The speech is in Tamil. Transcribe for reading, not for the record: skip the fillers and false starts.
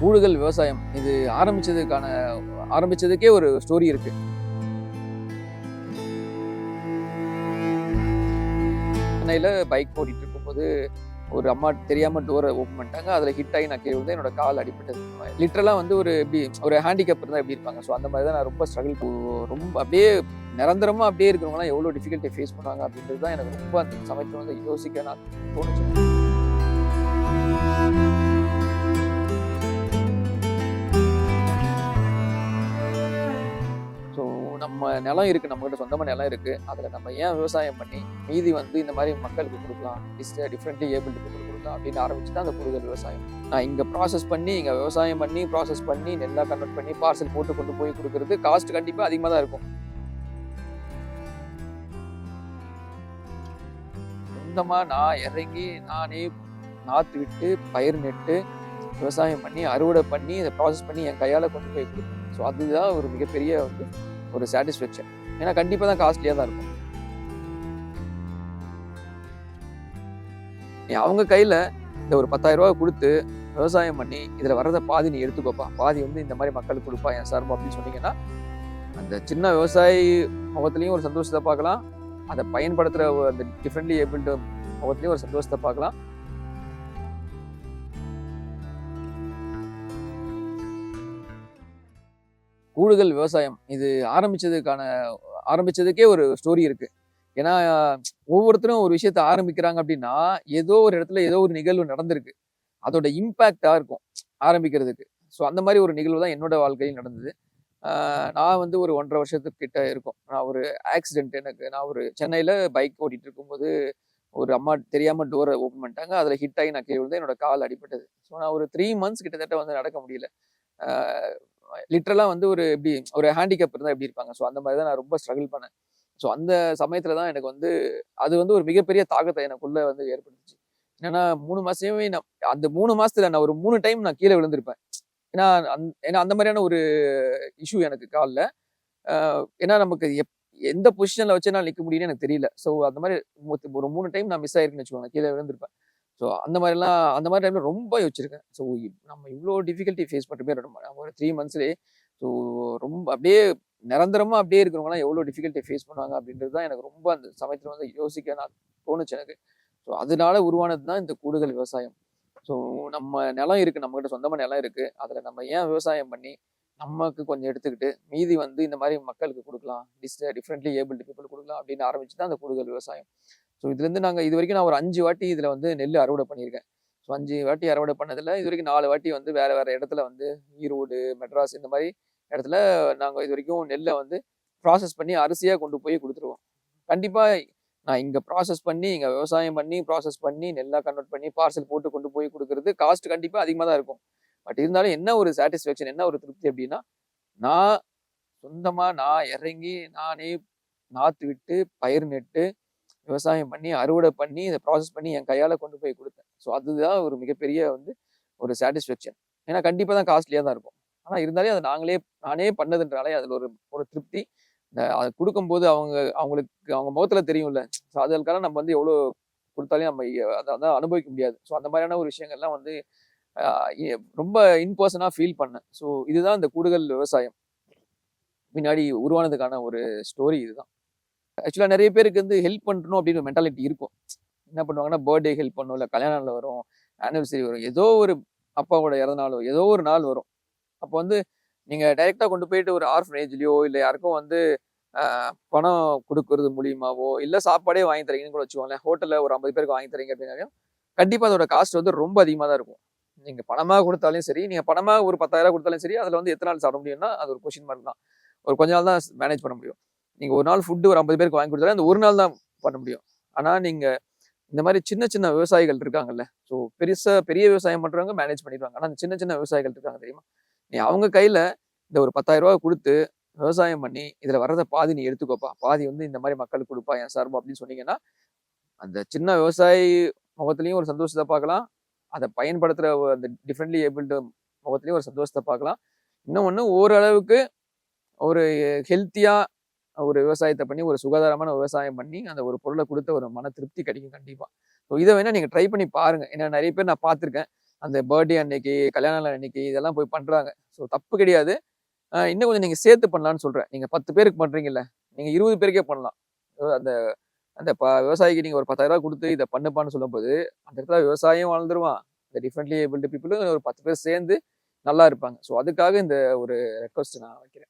கூடுதல் விவசாயம் இது ஆரம்பிச்சதுக்கே ஒரு ஸ்டோரி இருக்கு. சென்னையில பைக் ஓட்டிட்டு இருக்கும்போது ஒரு அம்மா தெரியாம டோரை ஓப்பன் பண்ணிட்டாங்க. அதுல ஹிட் ஆகி நான் கீழ விழுந்தேன். என்னோட கால் அடிபட்டது. லிட்டரலா வந்து ஒரு ஹேண்டிகேப் இருந்தா எப்படி இருப்பாங்க. ஸோ அந்த மாதிரி தான் நான் ரொம்ப ரொம்ப அப்படியே நிரந்தரமா அப்படியே இருக்கிறவங்கலாம் எவ்வளோ டிஃபிகல்ட்டியை ஃபேஸ் பண்ணுவாங்க அப்படின்றது தான் எனக்கு ரொம்ப அந்த சமயத்துல வந்து யோசிக்க நான் தோணுச்சு. ஸோ நம்ம நிலம் இருக்கு, நம்மகிட்ட சொந்தமா நிலம் இருக்கு. அதுல நம்ம ஏன் விவசாயம் பண்ணி மீதி வந்து இந்த மாதிரி மக்களுக்கு கொடுக்கலாம், டிஃப்ரெண்ட்லி ஏபிள் பீப்புள் கொடுக்கலாம் அப்படின்னு ஆரம்பிச்சு தான் அந்த கூடுதல் விவசாயம். நான் இங்க ப்ராசஸ் பண்ணி, இங்க விவசாயம் பண்ணி ப்ராசஸ் பண்ணி நெல்லா கன்வெர்ட் பண்ணி பார்சல் போட்டு கொண்டு போய் கொடுக்கறது காஸ்ட் கண்டிப்பா அதிகமா தான் இருக்கும். சொந்தமா நான் இறங்கி நானே நாத்து விட்டு பயிர் நெட்டு விவசாயம் பண்ணி அறுவடை பண்ணி இதை ப்ராசஸ் பண்ணி என் கையால கொண்டு போய் கொடுப்பேன். ஸோ அதுதான் ஒரு மிகப்பெரிய வந்து ஒரு சாட்டிஸ்ஃபேக்ஷன். ஏன்னா கண்டிப்பா தான் காஸ்ட்லியா தான் இருக்கும். அவங்க கையில இந்த ஒரு 10,000 ரூபாய் கொடுத்து விவசாயம் பண்ணி இதுல வர்றத பாதி நீ எடுத்துக்கோப்பா, பாதி வந்து இந்த மாதிரி மக்களுக்கு கொடுப்பா என் சார்பா அப்படின்னு சொன்னீங்கன்னா, அந்த சின்ன விவசாயி முகத்திலையும் ஒரு சந்தோஷத்தை பார்க்கலாம், அதை பயன்படுத்துற அந்த டிஃப்ரெண்ட்லி ஏபிள்டு முகத்திலையும் ஒரு சந்தோஷத்தை பார்க்கலாம். கூடுதல் விவசாயம் இது ஆரம்பிச்சதுக்கே ஒரு ஸ்டோரி இருக்கு. ஏன்னா ஒவ்வொருத்தரும் ஒரு விஷயத்த ஆரம்பிக்கிறாங்க அப்படின்னா ஏதோ ஒரு இடத்துல ஏதோ ஒரு நிகழ்வு நடந்திருக்கு, அதோட இம்பேக்டா இருக்கும் ஆரம்பிக்கிறதுக்கு. ஸோ அந்த மாதிரி ஒரு நிகழ்வு தான் என்னோட வாழ்க்கையில் நடந்தது. நான் வந்து ஒரு 1.5 வருஷத்துக்கிட்ட இருக்கும். நான் ஒரு ஆக்சிடென்ட் நான் ஒரு சென்னையில பைக் ஓட்டிட்டு இருக்கும்போது ஒரு அம்மா தெரியாம டோரை ஓப்பன் பண்ணிட்டாங்க. அதுல ஹிட் ஆகி நான் கீழ விழுந்தேன். என்னோட கால் அடிபட்டது. ஸோ நான் ஒரு 3 மந்த்ஸ் கிட்டத்தட்ட வந்து நடக்க முடியல. லிட்டரலா வந்து ஒரு ஹேண்டிகேப் இருந்தா எப்படி இருப்பாங்க. ஸோ அந்த மாதிரி தான் நான் ரொம்ப ஸ்ட்ரகிள் பண்ணேன். ஸோ அந்த சமயத்துல தான் எனக்கு வந்து அது வந்து ஒரு மிகப்பெரிய தாக்கத்தை எனக்குள்ள வந்து ஏற்படுத்துச்சு. என்னன்னா 3 மாசமே அந்த 3 மாசத்துல நான் ஒரு 3 டைம் நான் கீழே விழுந்திருப்பேன். ஏன்னா ஏன்னா அந்த மாதிரியான ஒரு இஷ்யூ எனக்கு கால்ல. ஏன்னா நமக்கு எந்த பொசிஷன்ல வச்சு நான் நிக்க முடியும்னு எனக்கு தெரியல. ஸோ அந்த மாதிரி ஒரு 3 டைம் நான் மிஸ் ஆயிருக்குன்னு வச்சுக்கோங்க, கீழே விழுந்திருப்பேன். ஸோ அந்த மாதிரி டைம்ல ரொம்ப யோசிச்சிருக்கேன். ஸோ நம்ம இவ்வளோ டிஃபிகல்ட்டி ஃபேஸ் பண்ணுறமே ஒரு 3 மந்த்ஸ்லேயே ஸோ ரொம்ப அப்படியே நிரந்தரமா அப்படியே இருக்கிறவங்கலாம் எவ்வளோ டிஃபிகல்ட்டியை ஃபேஸ் பண்ணுவாங்க அப்படின்றது தான் எனக்கு ரொம்ப அந்த சமயத்தில் வந்து யோசிக்க நான் தோணுச்சு எனக்கு. ஸோ அதனால உருவானது தான் இந்த கூடுதல் விவசாயம். ஸோ நம்ம நிலம் இருக்கு, நம்மகிட்ட சொந்தமா நிலம் இருக்கு. அதில் நம்ம ஏன் விவசாயம் பண்ணி நமக்கு கொஞ்சம் எடுத்துக்கிட்டு மீதி வந்து இந்த மாதிரி மக்களுக்கு கொடுக்கலாம், டிஃப்ரெண்ட்லி ஏபிள்டு பீப்புள் கொடுக்கலாம் அப்படின்னு ஆரம்பிச்சு தான் அந்த கூடுதல் விவசாயம். ஸோ இதுலேருந்து இது வரைக்கும் நான் ஒரு 5 வாட்டி இதில் வந்து நெல் அறுவடை பண்ணியிருக்கேன். ஸோ 5 வாட்டி அறுவடை பண்ணதில் இது வரைக்கும் 4 வாட்டி வந்து வேறு வேறு இடத்துல வந்து ஈரோடு, மெட்ராஸ் இந்த மாதிரி இடத்துல நாங்கள் இது வரைக்கும் நெல்லை வந்து ப்ராசஸ் பண்ணி அரிசியாக கொண்டு போய் கொடுத்துருவோம். கண்டிப்பாக நான் இங்கே ப்ராசஸ் பண்ணி இங்கே விவசாயம் பண்ணி ப்ராசஸ் பண்ணி நெல்லாக கன்வெர்ட் பண்ணி பார்சல் போட்டு கொண்டு போய் கொடுக்கறது காஸ்ட் கண்டிப்பாக அதிகமாக தான் இருக்கும். பட் இருந்தாலும் என்ன ஒரு சாட்டிஸ்ஃபேக்ஷன், என்ன ஒரு திருப்தி அப்படின்னா, நான் சொந்தமாக நான் இறங்கி நானே நாற்று விட்டு பயிர் நெட்டு விவசாயம் பண்ணி அறுவடை பண்ணி இதை ப்ராசஸ் பண்ணி என் கையால் கொண்டு போய் கொடுத்தேன். ஸோ அதுதான் ஒரு மிகப்பெரிய வந்து ஒரு சாட்டிஸ்ஃபேக்ஷன். ஏன்னா கண்டிப்பாக தான் காஸ்ட்லியாக தான் இருக்கும். ஆனால் இருந்தாலே அதை நானே பண்ணதுன்றாலே அதில் ஒரு திருப்தி. அதை கொடுக்கும்போது அவங்க முகத்தில் தெரியும்ல. ஸோ அதற்காக நம்ம வந்து எவ்வளோ கொடுத்தாலும் நம்ம அதை அனுபவிக்க முடியாது. ஸோ அந்த மாதிரியான ஒரு விஷயங்கள்லாம் வந்து ரொம்ப இன்பர்சனாக ஃபீல் பண்ணேன். ஸோ இதுதான் இந்த கூடுதல் விவசாயம் பின்னாடி உருவானதுக்கான ஒரு ஸ்டோரி இதுதான். ஆக்சுவலாக நிறைய பேருக்கு வந்து ஹெல்ப் பண்ணணும் அப்படின்னு ஒரு மென்டாலிட்டி இருக்கும். என்ன பண்ணுவாங்கன்னா, பர்த்டே ஹெல்ப் பண்ணணும், இல்லை கல்யாண நாள் வரும், ஆனிவர்சரி வரும், ஏதோ ஒரு அப்பாவோட இறந்தநாள் ஏதோ ஒரு நாள் வரும். அப்போ வந்து நீங்கள் டைரெக்டாக கொண்டு போயிட்டு ஒரு ஆர்ஃபனேஜ்லையோ இல்லை யாருக்கும் வந்து பணம் கொடுக்கறது மூலியமாவோ இல்லை சாப்பாடே வாங்கி தரீங்கன்னு கூட வச்சுக்கோங்களேன். ஹோட்டலில் ஒரு 50 பேருக்கு வாங்கி தரீங்க அப்படின்னாலும் கண்டிப்பாக அதோட காஸ்ட் வந்து ரொம்ப அதிகமாக தான் இருக்கும். நீங்கள் பணமாக கொடுத்தாலும் சரி, நீங்கள் பணமாக ஒரு 10,000 கொடுத்தாலும் சரி, அதில் வந்து எத்தனை நாள் சாப்பிட முடியும்னா அது ஒரு கொஷின் மார்க் தான். ஒரு கொஞ்ச நாள் தான் மேனேஜ் பண்ண முடியும். நீங்கள் ஒரு நாள் ஃபுட்டு ஒரு 50 பேருக்கு வாங்கி கொடுத்தாலும் அந்த ஒரு நாள் தான் பண்ண முடியும். ஆனால் நீங்கள் இந்த மாதிரி சின்ன சின்ன விவசாயிகள் இருக்காங்கல்ல, ஸோ பெரிய விவசாயம் பண்ணுறவங்க மேனேஜ் பண்ணிடுவாங்க. ஆனால் அந்த சின்ன சின்ன விவசாயிகள் இருக்காங்க தெரியுமா, நீ அவங்க கையில் இந்த ஒரு 10,000 ரூபாய் கொடுத்து விவசாயம் பண்ணி இதில் வர்றத பாதி நீ எடுத்துக்கோப்பா, பாதி வந்து இந்த மாதிரி மக்களுக்கு கொடுப்பா என் சார்பா அப்படின்னு சொன்னீங்கன்னா, அந்த சின்ன விவசாயி முகத்துலையும் ஒரு சந்தோஷத்தை பார்க்கலாம், அதை பயன்படுத்துகிற அந்த டிஃப்ரெண்ட்லி ஏபிள்டு முகத்துலையும் ஒரு சந்தோஷத்தை பார்க்கலாம். இன்னொன்று ஓரளவுக்கு ஒரு ஹெல்த்தியாக ஒரு விவசாயத்தை பண்ணி ஒரு சுகாதாரமான விவசாயம் பண்ணி அந்த ஒரு பொருளை கொடுத்த ஒரு மன திருப்தி கிடைக்கும் கண்டிப்பாக. ஸோ இதை வேணால் நீங்கள் ட்ரை பண்ணி பாருங்கள். ஏன்னா நிறைய பேர் நான் பார்த்துருக்கேன், அந்த பர்த்டே அன்னைக்கு, கல்யாண நாள் அன்னைக்கு இதெல்லாம் போய் பண்றாங்க. ஸோ தப்பு கிடையாது. இன்னும் கொஞ்சம் நீங்க சேர்த்து பண்ணலான்னு சொல்றேன். நீங்க 10 பேருக்கு பண்றீங்கல்ல, நீங்க 20 பேருக்கே பண்ணலாம். அந்த அந்த விவசாயிக்கு நீங்க ஒரு ரூ. 10,000 குடுத்து இத பண்ணுப்பான்னு சொல்லும்போது, அந்த இடத்துல விவசாயியும் வாழ்ந்துருவான். இந்த டிஃபரெண்ட்லி ஏபிள்டு பீப்பிளும் ஒரு 10 பேர் சேர்ந்து நல்லா இருப்பாங்க. ஸோ அதுக்காக இந்த ஒரு ரெக்வெஸ்ட் நான் வைக்கிறேன்.